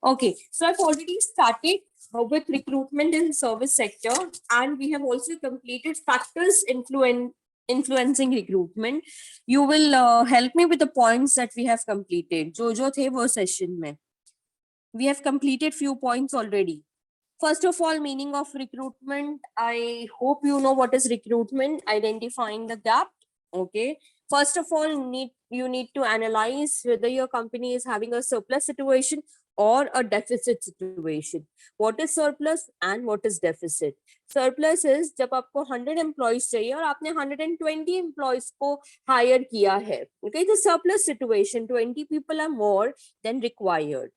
Okay, so I've already started with recruitment in service sector, and we have also completed factors influencing recruitment. You will help me with the points that we have completed. जो थे वो session में. We have completed few points already. First of all, meaning of recruitment. I hope you know what is recruitment. Identifying the gap. Okay. First of all, you need to analyze whether your company is having a surplus situation or a deficit situation. What is surplus and what is deficit? Surplus is जब आपको 100 employees चाहिए और आपने 120 employees को hire किया है. Okay, the surplus situation, 20 people are more than required.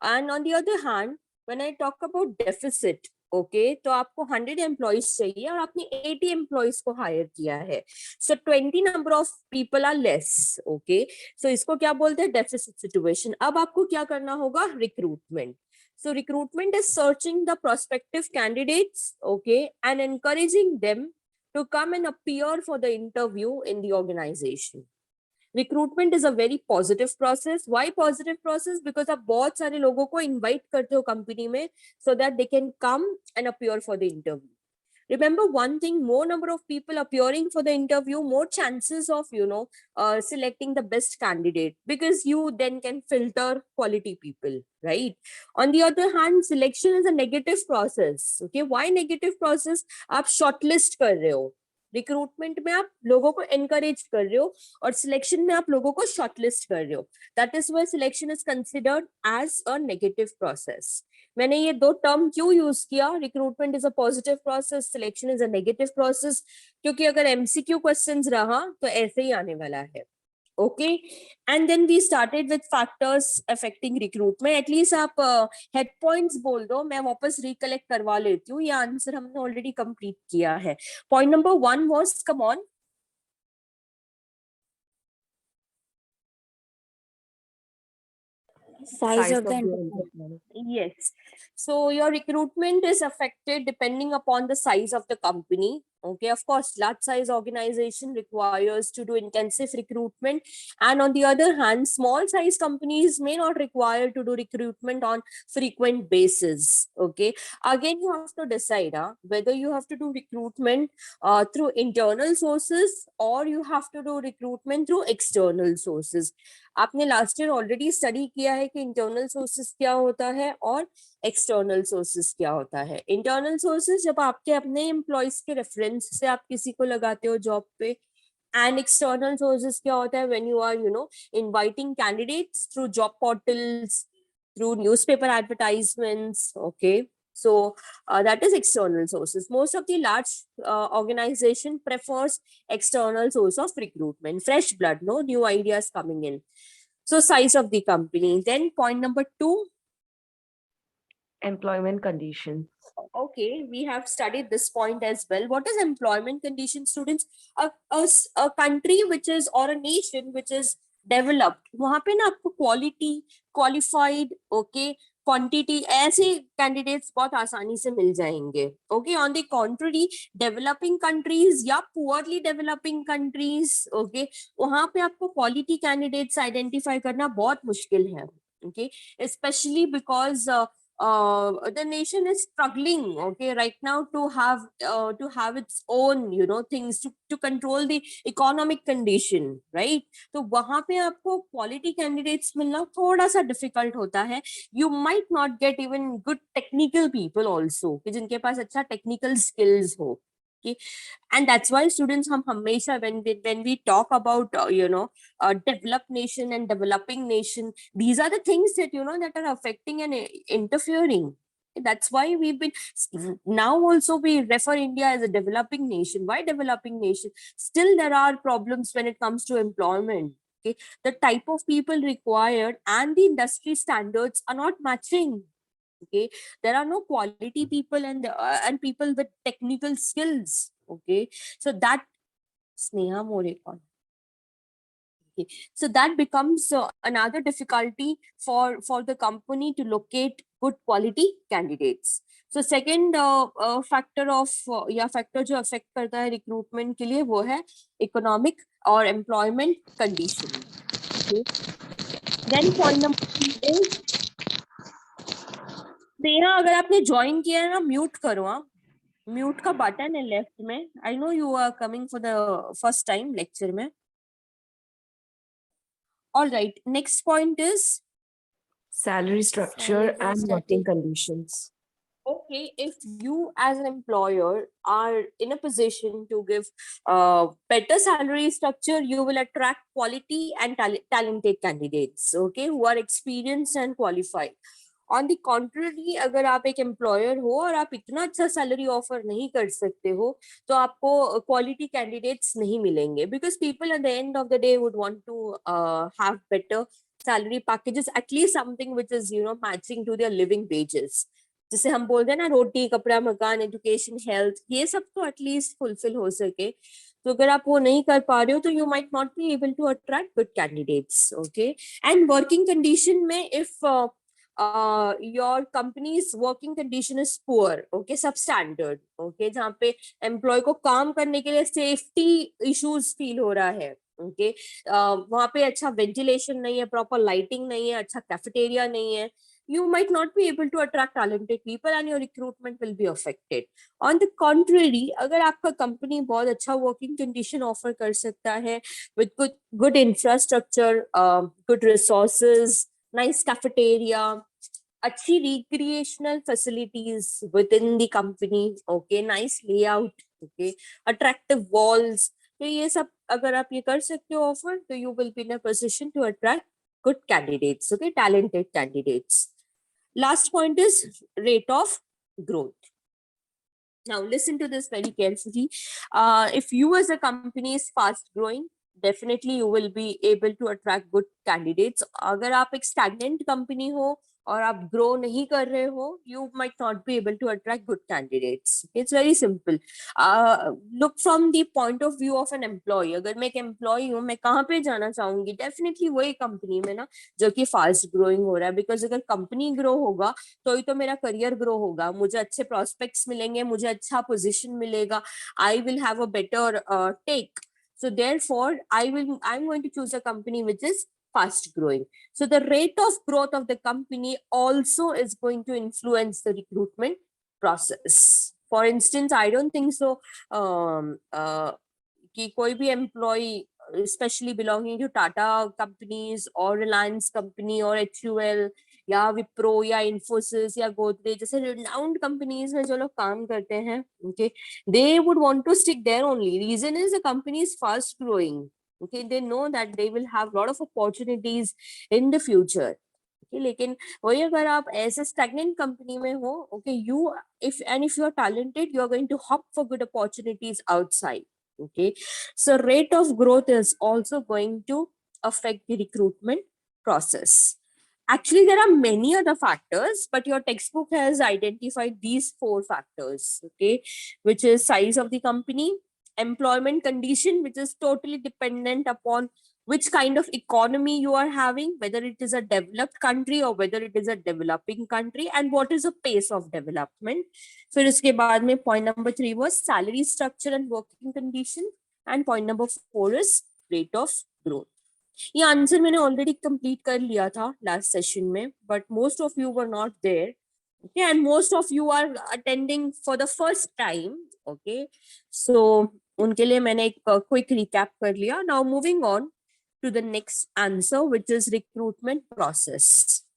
And on the other hand, when I talk about deficit, okay, तो आपको 100 employees चाहिए और आपने 80 employees को hire किया है. So 20 number of people are less, okay. So इसको क्या बोलते हैं? Deficit situation. अब आपको क्या करना होगा? Recruitment. So recruitment is searching the prospective candidates, okay, and encouraging them to come and appear for the interview in the organization. Recruitment is a very positive process. Why positive process? Because आप बहुत सारे लोगों को invite करते हो company में so that they can come and appear for the interview. Remember one thing, more number of people appearing for the interview, more chances of selecting the best candidate, because you then can filter quality people, right? On the other hand, selection is a negative process. Okay, why negative process? आप shortlist कर रहे हो. Recruitment में आप लोगों को encourage कर रहे हो और सिलेक्शन में आप लोगों को शॉर्टलिस्ट कर रहे हो. That is why selection is considered as a negative process. मैंने ये दो टर्म क्यों यूज किया? Recruitment is a positive process, selection is a negative process, क्योंकि अगर एमसीक्यू क्वेश्चंस रहा तो ऐसे ही आने वाला है. Okay, and then we started with factors affecting recruitment. At least आप head points बोल दो, मैं वापस recollect करवा लेती हूँ. ये आंसर हमने already complete किया है. Point number 1 was, come on. Size of the enterprise. Yes. So your recruitment is affected depending upon the size of the company. Okay, of course, large size organization requires to do intensive recruitment, and on the other hand, small size companies may not require to do recruitment on frequent basis. Okay, again, you have to decide whether you have to do recruitment through internal sources or you have to do recruitment through external sources. आपने last year already study किया है कि internal sources क्या होता है और external sources क्या होता है. इंटरनल सोर्सेस जब आपके अपने एम्प्लॉयज के रेफरेंस से आप किसी को लगाते हो जॉब पे, एंड एक्सटर्नल सोर्सेस क्या होता है when you are inviting candidates through job portals, through newspaper advertisements. Okay, so that is external sources. Most of the large organization prefers external source of recruitment, fresh blood, no new ideas coming in. So size of the company. Then point number 2, Employment conditions. okay, we have studied this point as well. What is employment conditions, students? A country which is, or a nation which is developed, वहां पे ना आपको quality, qualified, okay, quantity ऐसे candidates बहुत आसानी से मिल जाएंगे. Okay, on the contrary, developing countries या पुअरली डेवलपिंग कंट्रीज, ओके, वहां पे आपको क्वालिटी कैंडिडेट्स आइडेंटिफाई करना बहुत मुश्किल है. Okay, specially because the nation is struggling, okay, right now to have its own things to control the economic condition, right? तो वहां पे आपको quality candidates मिलना थोड़ा सा difficult होता है. You might not get even good technical people also, कि जिनके पास अच्छा technical skills हो. Okay, and that's why students हम हमेशा when we talk about developed nation and developing nation, these are the things that that are affecting and interfering. That's why we've been, now also we refer India as a developing nation. Why developing nation? Still there are problems when it comes to employment. Okay, the type of people required and the industry standards are not matching. Okay, there are no quality people and people with technical skills. Okay, so that Sneha Morekon. Okay, so that becomes another difficulty for the company to locate good quality candidates. So second factor of factor जो affect करता है recruitment के लिए वो है economic और employment condition. Okay, then point number 3 is Neha, अगर आपने ज्वाइन किया है ना, म्यूट करो। हाँ, म्यूट का बटन है लेफ्ट में. I know you are coming for the first time lecture में. All right, next point is Salary structure salary and working static. conditions. Okay, if you as an employer are in a position to give better salary structure, you will attract quality and talented candidates, okay, who are experienced and qualified. On the contrary, अगर आप एक employer हो और आप इतना अच्छा salary offer नहीं कर सकते हो, तो आपको क्वालिटी कैंडिडेट्स नहीं मिलेंगे, because people at the end of the day would want to have better salary packages, at least something which is matching to their living wages. जिसे हम बोलते हैं ना, रोटी कपड़ा मकान एजुकेशन हेल्थ, ये सब तो एटलीस्ट फुलफिल हो सके. तो अगर आप वो नहीं कर पा रहे हो, तो you might not be able to attract good candidates. Okay, and working condition में, if your company's working condition is poor, okay, substandard, okay, जहाँ पे एम्प्लॉय को काम करने के लिए सेफ्टी इश्यूज फील हो रहा है, ओके, वहाँ पे अच्छा वेंटिलेशन नहीं है, प्रॉपर लाइटिंग नहीं है, अच्छा कैफेटेरिया नहीं है, you might not be able to attract talented people and your recruitment will be affected. On the contrary, अगर आपका कंपनी बहुत अच्छा वर्किंग कंडीशन ऑफर कर सकता है, with good infrastructure, good resources, nice cafeteria, अच्छी recreational facilities within the company, okay, nice layout, okay, attractive walls, तो ये सब अगर आप ये कर सकते हो ऑफर, तो you will be in a position to attract good candidates, okay, talented candidates. Last point is rate of growth. Now listen to this very carefully. If you as a company is fast growing, definitely you will be able to attract good candidates. अगर आप एक stagnant company हो और आप grow नहीं कर रहे हो, you might not be able to attract good candidates. It's very simple. Look from the point of view of an employee. अगर मैं एक employee हूँ, मैं कहाँ पे जाना चाहूंगी? Definitely वही company में ना, जो कि fast growing हो रहा है. Because अगर company grow होगा, तो ही तो मेरा करियर ग्रो होगा, मुझे अच्छे प्रोस्पेक्ट्स मिलेंगे, मुझे अच्छा पोजीशन मिलेगा, I will have a better take. So therefore, I'm going to choose a company which is fast growing. So the rate of growth of the company also is going to influence the recruitment process. For instance, I don't think so कि कोई भी employ, especially belonging to Tata companies or Reliance company or HUL या विप्रो या इन्फोसिस या गोदरेज जैसे renowned companies में जो लोग काम करते हैं, okay, they would want to stick there only. Reason is the company is fast growing, okay, they know that they will have lot of opportunities in the future, okay. लेकिन वही अगर आप ऐसे stagnant company में हो, okay, if you are talented, you are going to hop for good opportunities outside, okay. So rate of growth is also going to affect the recruitment process. Actually, there are many other factors, but your textbook has identified these 4 factors, okay, which is size of the company, employment condition, which is totally dependent upon which kind of economy you are having, whether it is a developed country or whether it is a developing country, and what is the pace of development. फिर इसके बाद में point number 3 was salary structure and working condition, and point number 4 is rate of growth. ये answer मैंने already complete कर लिया था last session में, but most of you were not there, okay, and most of you are attending for the first time, okay. So उनके लिए मैंने एक क्विक रिकैप कर लिया. Now moving on to the next answer, which is recruitment process.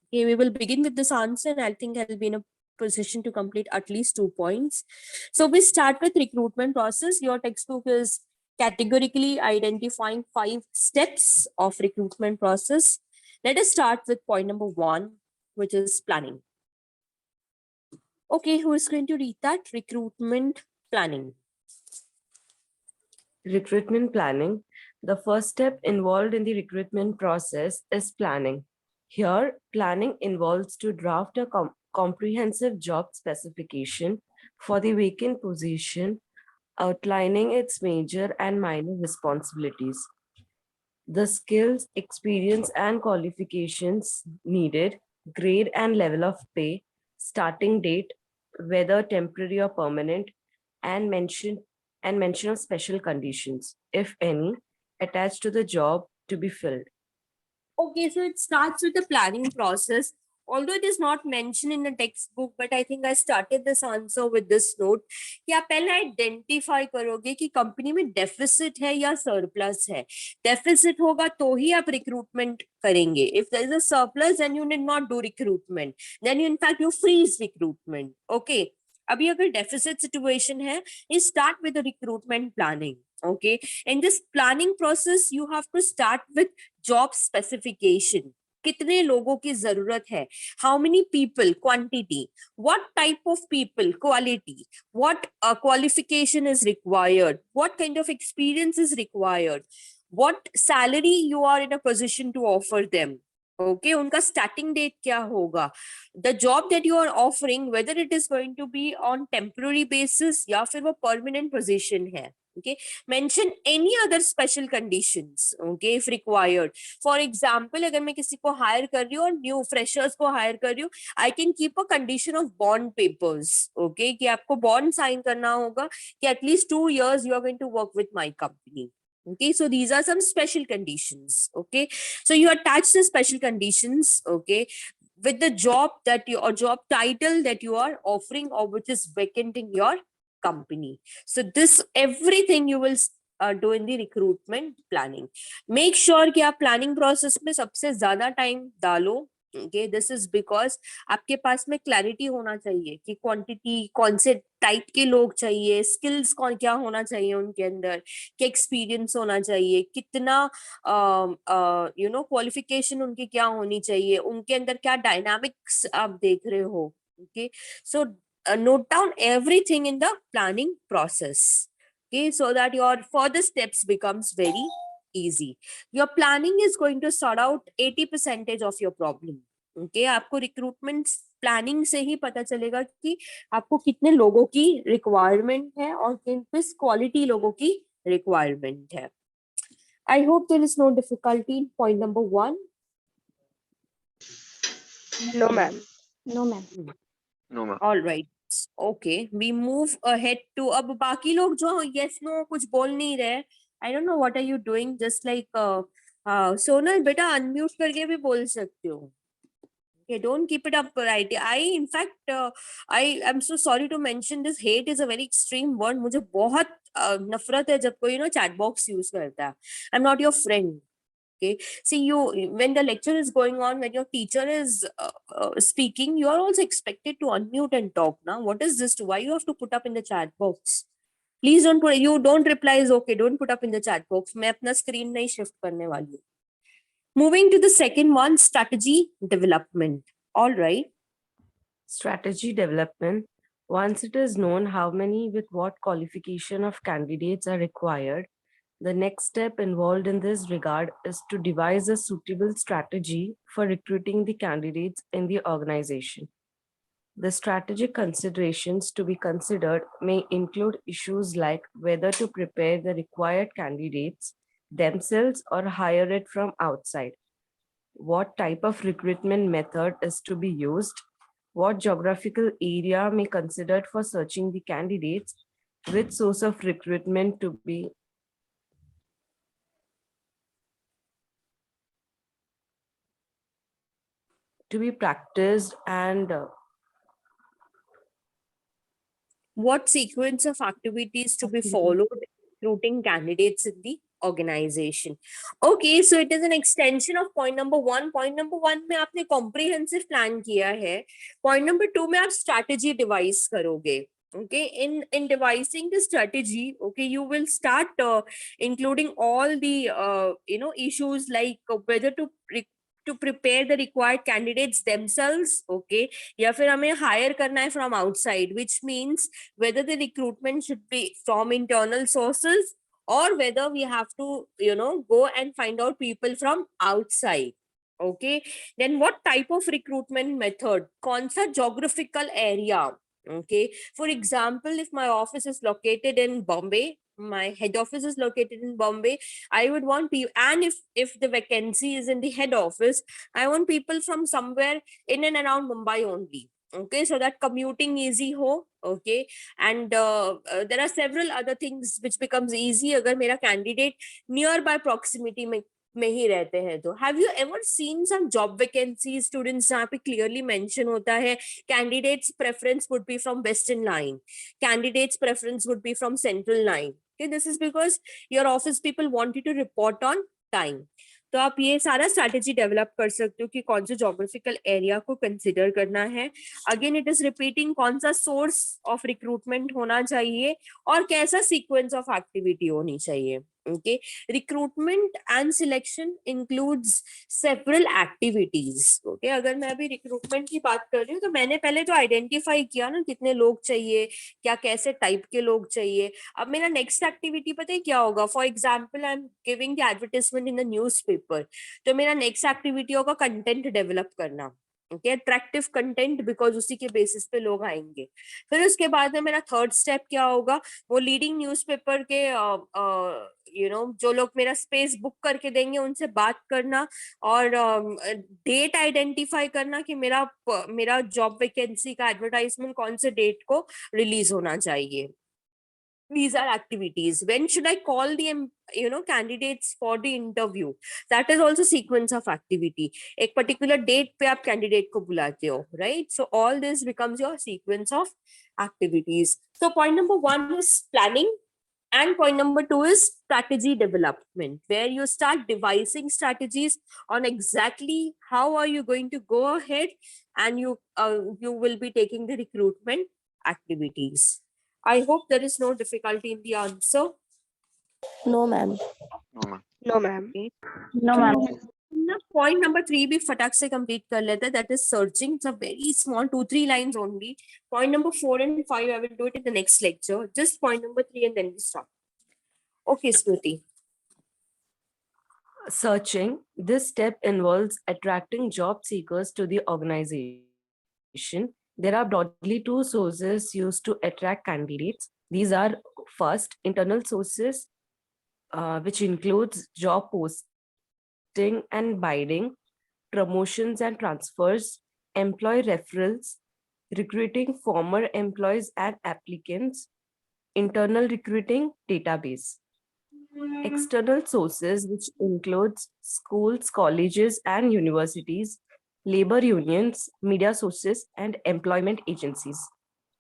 Okay, we will begin with this answer, and I think I'll be in a position to complete at least 2 points. So we start with recruitment process. Your textbook is categorically identifying 5 steps of recruitment process. Let us start with point number 1, which is planning. Okay, who is going to read that? Recruitment planning. Recruitment planning. The first step involved in the recruitment process is planning. Here, planning involves to draft a comprehensive job specification for the vacant position, outlining its major and minor responsibilities, the skills, experience, and qualifications needed, grade and level of pay, starting date, whether temporary or permanent, and mention of special conditions, if any, attached to the job to be filled. Okay, so it starts with the planning process. although it is not mentioned in the textbook, but I think I started this answer with this note कि आप पहले identify करोगे कि company में deficit है या surplus है. Deficit होगा तो ही आप रिक्रूटमेंट करेंगे. If there is a surplus then you did not do recruitment, then you in fact you freeze recruitment. Okay, अभी अगर डेफिसिट सिचुएशन है, you start with the recruitment planning. Okay, in this planning process you have to start with job specification. कितने लोगों की जरूरत है, how many people, quantity, what type of people, quality, what qualification is required, what kind of experience is required, what salary you are in a position to offer them. Okay, उनका starting date क्या होगा, the job that you are offering, whether it is going to be on temporary basis या फिर वो permanent position है. Okay, mention any other special conditions. Okay, if required. For example, अगर मैं किसी को hire कर रही हूँ और new freshers को hire कर रही हूँ, I can keep a condition of bond papers. Okay, कि आपको bond sign करना होगा कि at least 2 years you are going to work with my company. Okay, so these are some special conditions. Okay, so you attach the special conditions. Okay, with the job that you or job title that you are offering or which is vacant in your company. So this everything you will do in the recruitment planning. Make sure कि आप planning process में सबसे ज़्यादा time डालो. Okay, this is because आपके पास में clarity होना चाहिए कि quantity कौन से type के लोग चाहिए, skills कौन क्या होना चाहिए उनके अंदर, क्या experience होना चाहिए, कितना क्वालिफिकेशन उनकी क्या होनी चाहिए, उनके अंदर क्या डायनामिक्स आप देख रहे हो. Okay, so note down everything in the planning process. Okay, so that your further steps becomes very easy. Your planning is going to sort out 80% of your problem. Okay, आपको रिक्रूटमेंट प्लानिंग से ही पता चलेगा कि आपको कितने लोगों की requirement है और किस क्वालिटी लोगों की रिक्वायरमेंट है. I hope there is no difficulty in point number 1. No, ma'am. No, ma'am. No, ma'am. All right. Okay, we move ahead to अब बाकी लोग जो yes no कुछ बोल नहीं रहे. I don't know what are you doing. Just like Sonal बेटा unmute करके भी बोल सकते हो. Okay, don't keep it up, right? In fact, I am so sorry to mention this. Hate is a very extreme word. मुझे बहुत नफरत है जब कोई chat box use करता है. I'm not your friend. Okay, see you when the lecture is going on, when your teacher is speaking, you are also expected to unmute and talk. Now, what is this? Why you have to put up in the chat box? Please don't put. You don't reply is okay. Don't put up in the chat box. मैं अपना screen नहीं shift करने वाली हूँ. Moving to the second one, strategy development. All right. Strategy development. Once it is known how many with what qualification of candidates are required, the next step involved in this regard is to devise a suitable strategy for recruiting the candidates in the organization. The strategic considerations to be considered may include issues like whether to prepare the required candidates themselves or hire it from outside, what type of recruitment method is to be used, what geographical area may be considered for searching the candidates, which source of recruitment to be practiced, and What sequence of activities to be followed recruiting candidates in the organization. Okay, so it is an extension of point number 1. Point number 1 में आपने comprehensive plan किया है. Point number 2 में आप strategy devise करोगे. Okay, in devising the strategy, okay, you will start including all the issues like whether to prepare the required candidates themselves. Okay, या फिर हमें hire करना है from outside, which means whether the recruitment should be from internal sources or whether we have to go and find out people from outside. Okay, then what type of recruitment method, kaun sa geographical area. Okay, for example, if my office is located in Bombay, my head office is located in Bombay, I would want people, and if the vacancy is in the head office, I want people from somewhere in and around Mumbai only. Okay, so that commuting easy ho. Okay, and there are several other things which becomes easy agar mera candidate nearby proximity mein में ही रहते हैं। तो have you ever seen some job vacancy students जहाँ पे clearly mention होता है candidates preference would be from western line, candidates preference would be from central line. Okay, this is because your office people want you to report on time. तो आप ये सारा strategy develop कर सकते हो कि कौन से जोग्राफिकल एरिया को कंसिडर करना है। अगेन इट इज रिपीटिंग कौन सा सोर्स ऑफ रिक्रूटमेंट होना चाहिए और कैसा सीक्वेंस ऑफ एक्टिविटी होनी चाहिए। okay, recruitment and selection includes several activities। okay, अगर मैं अभी रिक्रूटमेंट की बात कर रही हूँ तो मैंने पहले तो आइडेंटिफाई किया ना कितने लोग चाहिए, क्या कैसे टाइप के लोग चाहिए। अब मेरा नेक्स्ट एक्टिविटी पता है क्या होगा? For example I am giving the advertisement in the news paper, तो मेरा नेक्स्ट एक्टिविटी होगा कंटेंट डेवलप करना। ओके, अट्रैक्टिव कंटेंट, बिकॉज उसी के बेसिस पे लोग आएंगे। फिर उसके बाद में मेरा थर्ड स्टेप क्या होगा? वो लीडिंग न्यूज़पेपर के जो लोग मेरा स्पेस बुक करके देंगे उनसे बात करना और डेट आइडेंटिफाई करना कि मेरा जॉब वैकेंसी का एडवर्टाइजमेंट कौन से डेट को रिलीज होना चाहिए। These are activities. When should I call the candidates for the interview? That is also sequence of activity. एक particular date पे आप candidate को बुलाते हो, right? So all this becomes your sequence of activities. So point number 1 is planning. And point number 2 is strategy development, where you start devising strategies on exactly how are you going to go ahead, and you will be taking the recruitment activities. I hope there is no difficulty in the answer. No, ma'am. No, ma'am. No, ma'am. Okay. No, ma'am. Point number 3 भी फटाक से complete कर लेते हैं, that is searching. It's a very small 2-3 lines only. Point number 4 and 5 I will do it in the next lecture. Just point number 3 and then we stop. Okay, Smriti. Searching. This step involves attracting job seekers to the organization. There are broadly two sources used to attract candidates. These are first, internal sources, which includes job posting and binding, promotions and transfers, employee referrals, recruiting former employees and applicants, internal recruiting database. External sources, which includes schools, colleges, and universities, labor unions, media sources, and employment agencies.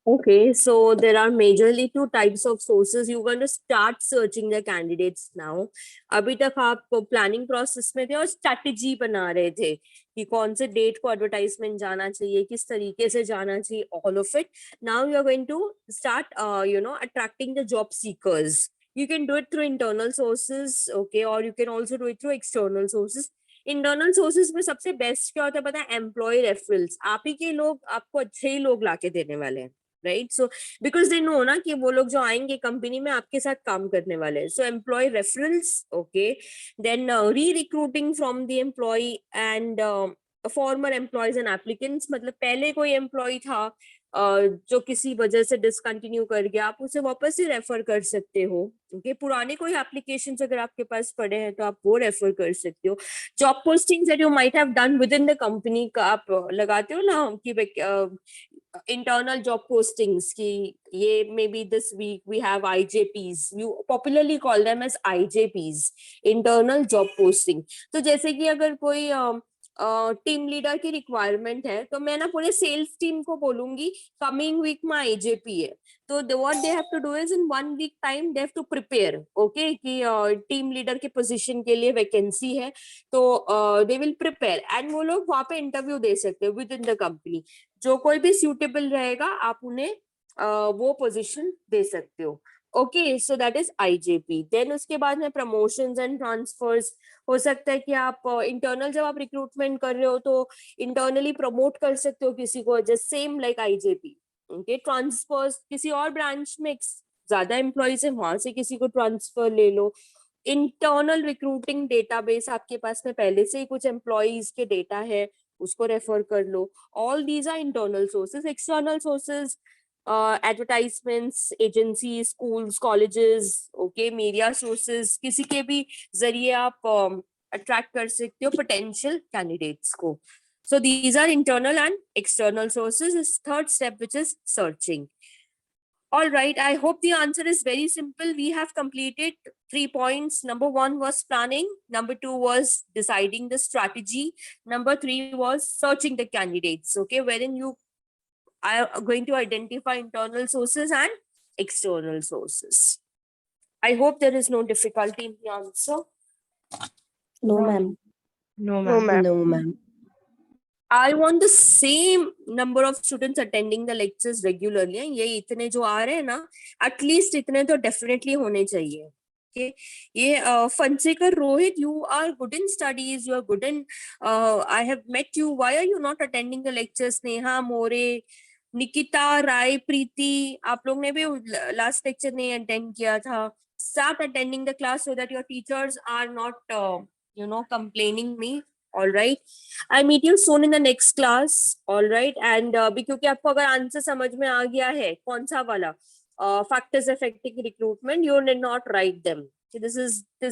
Okay, so there are majorly two types of sources. You're going to start searching the candidates now. अभी तक आप planning process में थे और strategy बना रहे थे कि कौन से डेट को एडवर्टाइजमेंट जाना चाहिए, किस तरीके से जाना चाहिए, all of it. Now you are going to start, attracting the job seekers. You can do it through internal sources, okay, or you can also do it through external sources. Internal sources में सबसे best क्या होता है पता है? Employee referrals. आप ही के लोग आपको अच्छे ही लोग लाके देने वाले हैं, right? So because they know ना कि वो लोग जो आएंगे कंपनी में आपके साथ काम करने वाले हैं। So employee referrals, okay, then re recruiting from the employee and former employees and applicants. मतलब पहले कोई एम्प्लॉय था जो किसी वजह से डिसकंटिन्यू कर गया, आप उसे वापस से रेफर कर सकते हो। ओके, पुराने कोई एप्लीकेशंस अगर आपके पास पड़े हैं तो आप वो रेफर कर सकते हो। Job postings that you might have done with in the company का आप लगाते हो ना कि internal job postings ki ye maybe this week we have IJPs, you popularly call them as IJPs, internal job posting। तो जैसे कि अगर कोई टीम लीडर की रिक्वायरमेंट है तो मैं ना पूरे सेल्स टीम को बोलूंगी कमिंग वीक में आईजेपी है, तो what they have to do is in 1 week time they have to prepare, okay, कि टीम लीडर के पोजीशन के लिए वैकेंसी है, तो दे विल प्रिपेयर एंड वो लोग वहां पे इंटरव्यू दे सकते हैं विद इन द कंपनी। जो कोई भी सूटेबल रहेगा आप उन्हें वो पोजीशन दे सकते हो। Okay, so that is IJP. Then उसके बाद में प्रमोशंस एंड ट्रांसफर्स। हो सकता है कि आप इंटरनल जब आप रिक्रूटमेंट कर रहे हो तो इंटरनली प्रमोट कर सकते हो किसी को, just same like IJP. Okay, transfers, किसी और ब्रांच में ज्यादा एम्प्लॉयज है वहां से किसी को ट्रांसफर ले लो। इंटरनल रिक्रूटिंग डेटाबेस, आपके पास में पहले से ही कुछ एम्प्लॉयज के डेटा है उसको रेफर कर लो। All these are internal sources. External sources, advertisements, agency, schools, colleges, okay, media sources, किसी के भी जरिए आप अट्रैक्ट कर सकते हो पोटेंशियल कैंडिडेट्स को। So these are internal and external sources. This third step, which is searching. All right. I hope the answer is very simple. We have completed 3 points. Number 1 was planning. Number 2 was deciding the strategy. Number 3 was searching the candidates. Okay, wherein you are going to identify internal sources and external sources. I hope there is no difficulty in the answer. No, ma'am. No, ma'am. No, ma'am. I want the same number of students attending the lectures regularly. ये इतने जो आ रहे हैं ना, at least इतने तो definitely होने चाहिए. Okay, ये Fansekar Rohit, you are good in studies. You are good in. I have met you. Why are you not attending the lectures? Neha More, Nikita Rai, Preeti, आप लोग ने भी last lecture नहीं attend किया था. Start attending the class so that your teachers are not, complaining me. All right. I meet you soon in the next class. All right. And क्योंकि आपको अगर आंसर समझ में आ गया है कौन सा वाला factors affecting recruitment, you need not write them. So this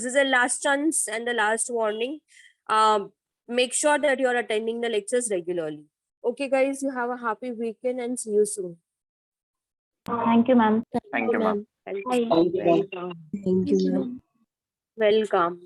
is a last chance and the last warning. Make sure that you are attending the lectures regularly. Okay, guys, you have a happy weekend and see you soon. Thank you, ma'am. Thank you, ma'am. Welcome. Bye. Welcome. Thank you, ma'am. Welcome.